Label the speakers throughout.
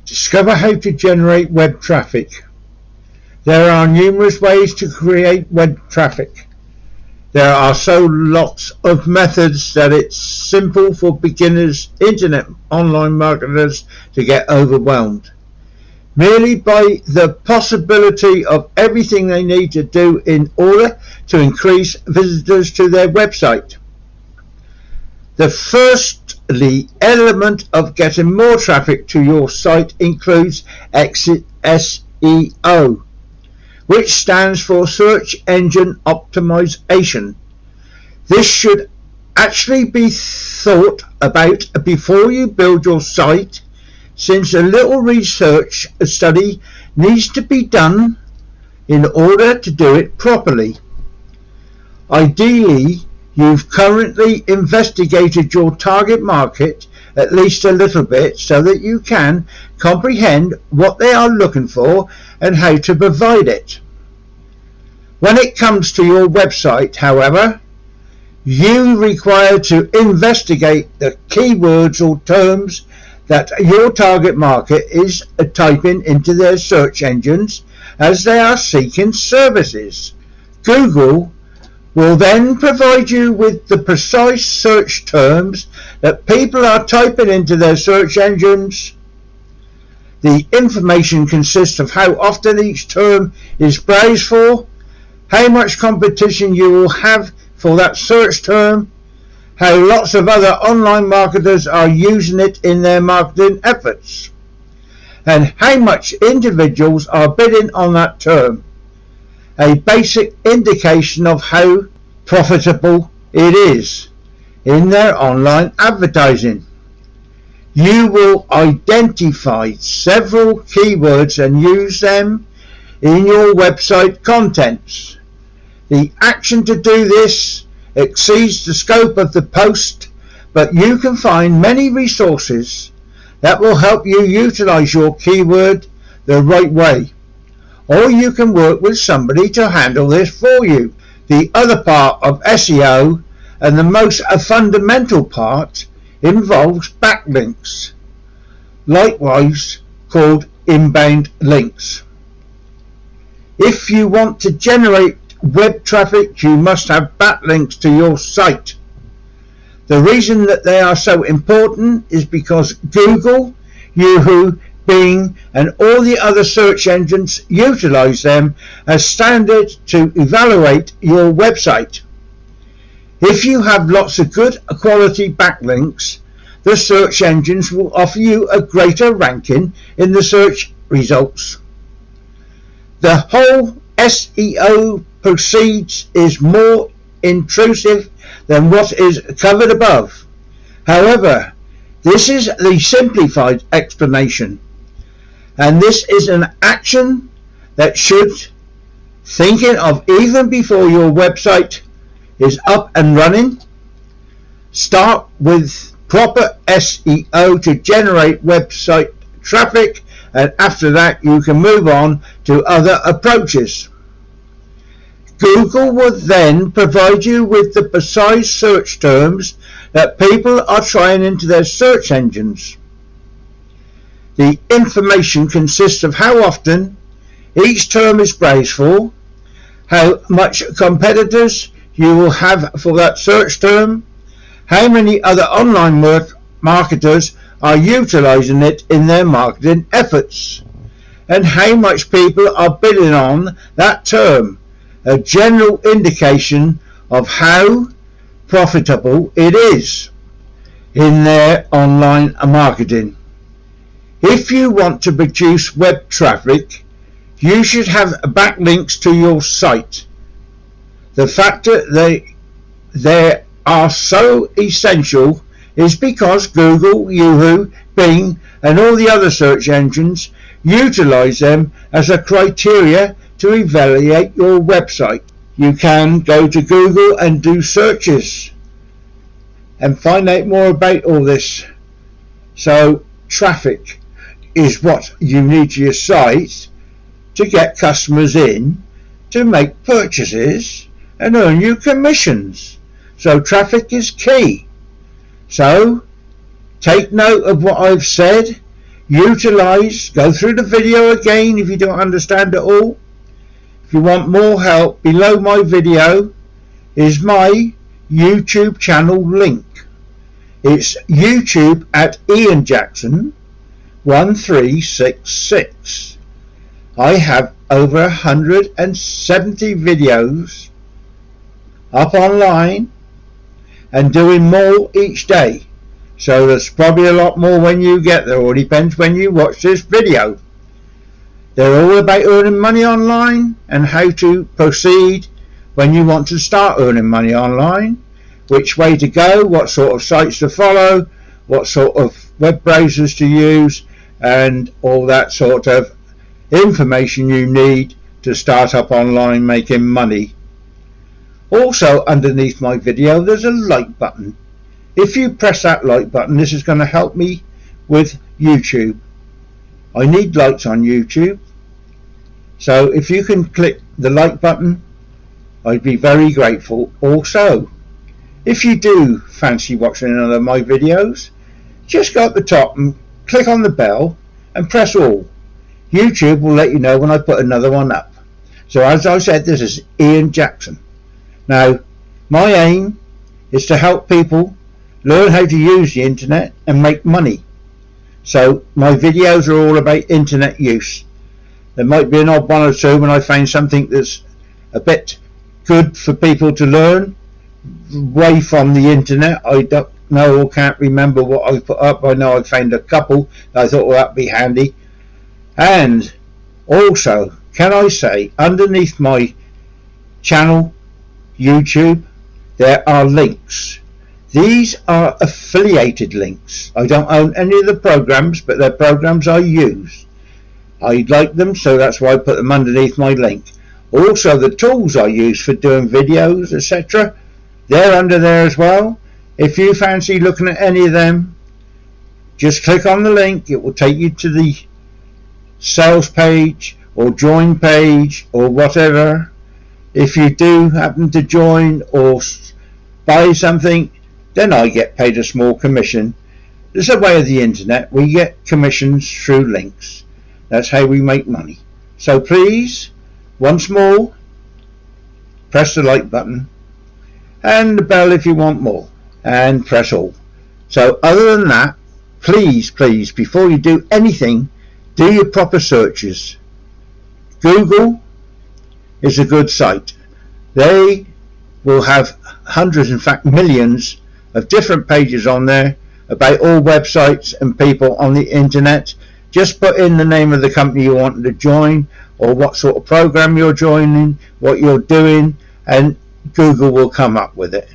Speaker 1: Discover how to generate web traffic. There are numerous ways to create web traffic. There are so lots of methods that it's simple for beginners internet online marketers to get overwhelmed. Merely by the possibility of everything they need to do in order to increase visitors to their website. The firstly element of getting more traffic to your site includes SEO, which stands for Search Engine Optimization. This should actually be thought about before you build your site, since a little research study needs to be done in order to do it properly. Ideally, you've currently investigated your target market at least a little bit so that you can comprehend what they are looking for and how to provide it. When it comes to your website, however, you require to investigate the keywords or terms that your target market is typing into their search engines as they are seeking services. Google will then provide you with the precise search terms that people are typing into their search engines. The information consists of how often each term is browsed for, how much competition you will have for that search term, how lots of other online marketers are using it in their marketing efforts, and how much individuals are bidding on that term. A basic indication of how profitable it is in their online advertising. You will identify several keywords and use them in your website contents. The action to do this exceeds the scope of the post, but you can find many resources that will help you utilize your keyword the right way, or you can work with somebody to handle this for you. The other part of SEO, and the most fundamental part, involves backlinks, likewise called inbound links. If you want to generate web traffic, you must have backlinks to your site. The reason that they are so important is because Google, Yahoo, Bing, and all the other search engines utilize them as standard to evaluate your website. If you have lots of good quality backlinks, the search engines will offer you a greater ranking in the search results. The whole SEO procedure is more intrusive than what is covered above. However, this is the simplified explanation, and this is an action that should thinking of even before your website is up and running. Start with proper SEO to generate website traffic, and after that you can move on to other approaches. Google will then provide you with the precise search terms that people are trying into their search engines. The information consists of how often each term is browsed for, how much competitors you will have for that search term, how many other online marketers are utilizing it in their marketing efforts, and how much people are bidding on that term, a general indication of how profitable it is in their online marketing. If you want to produce web traffic, you should have backlinks to your site. The fact that they are so essential is because Google, Yahoo, Bing, and all the other search engines utilize them as a criteria to evaluate your website. You can go to Google and do searches and find out more about all this. So traffic is what you need to your site to get customers in to make purchases and earn you commissions. So traffic is key. So take note of what I've said. Utilize, go through the video again if you don't understand it all. If you want more help, below my video is my YouTube channel link. It's YouTube at Ian Jackson 1366. I have over 170 videos up online and doing more each day. So there's probably a lot more when you get there, or depends when you watch this video. They're all about earning money online and how to proceed when you want to start earning money online, which way to go, what sort of sites to follow, what sort of web browsers to use, and all that sort of information you need to start up online making money. Also, underneath my video there's a like button. If you press that like button, this is going to help me with YouTube. I need likes on YouTube, so if you can click the like button, I'd be very grateful. Also, if you do fancy watching another of my videos, just go up the top and click on the bell and press all. YouTube will let you know when I put another one up. So as I said, this is Ian Jackson. Now, my aim is to help people learn how to use the internet and make money. So my videos are all about internet use. There might be an odd one or two when I find something that's a bit good for people to learn away from the internet. I don't know or can't remember what I put up. I know I found a couple that I thought, well, that'd be handy. And also, can I say, underneath my channel YouTube there are links. These are affiliated links. I don't own any of the programs, but they're programs I use. I like them, so that's why I put them underneath my link. Also, the tools I use for doing videos, etc., they're under there as well. If you fancy looking at any of them, just click on the link. It will take you to the sales page or join page or whatever. If you do happen to join or buy something, then I get paid a small commission. It's a way of the internet. We get commissions through links. That's how we make money. So please, once more, press the like button and the bell if you want more, and press all. So other than that, please, before you do anything, do your proper searches. Google is a good site. They will have hundreds, in fact millions, of different pages on there about all websites and people on the internet. Just put in the name of the company you want to join, or what sort of program you're joining, what you're doing, and Google will come up with it.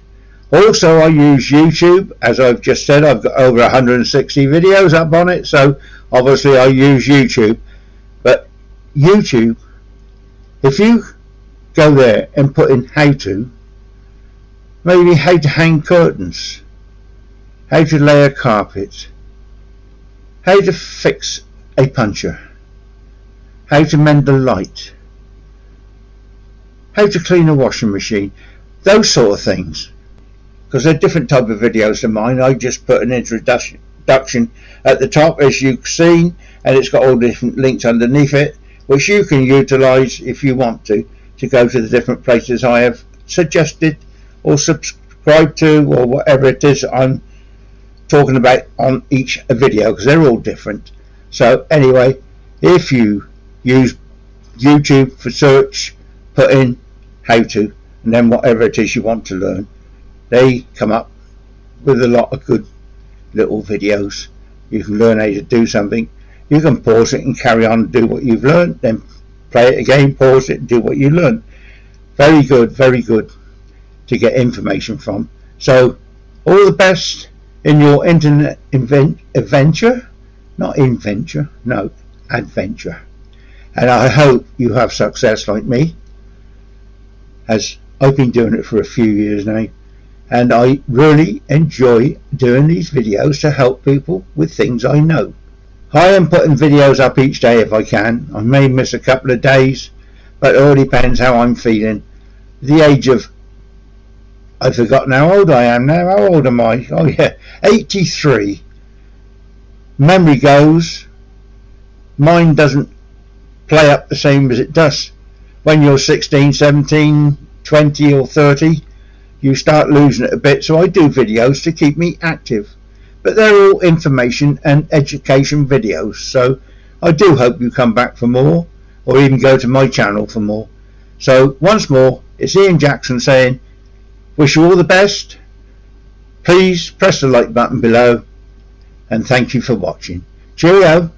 Speaker 1: Also, I use YouTube. As I've just said, I've got over 160 videos up on it, so obviously I use YouTube. But YouTube, if you go there and put in how to, maybe how to hang curtains, how to lay a carpet, how to fix a puncher, how to mend the light, how to clean a washing machine, those sort of things. Because they're different type of videos than mine. I just put an introduction at the top, as you've seen, and it's got all different links underneath it, which you can utilize if you want to go to the different places I have suggested or subscribe to, or whatever it is I'm talking about on each video, because they're all different. So anyway, if you use YouTube for search, put in how to, and then whatever it is you want to learn, they come up with a lot of good little videos. You can learn how to do something. You can pause it and carry on and do what you've learned, then play it again, pause it and do what you learned. Very good to get information from. So all the best in your internet adventure. And I hope you have success like me, as I've been doing it for a few years now, and I really enjoy doing these videos to help people with things I know. I am putting videos up each day if I can. I may miss a couple of days, but it all depends how I'm feeling. The age of, I've forgotten how old I am now. How old am I? Oh yeah, 83. Memory goes, mind doesn't play up the same as it does when you're 16, 17, 20 or 30. You start losing it a bit, so I do videos to keep me active, but they're all information and education videos, so I do hope you come back for more, or even go to my channel for more. So once more, it's Ian Jackson saying, wish you all the best. Please press the like button below, and thank you for watching. Cheerio.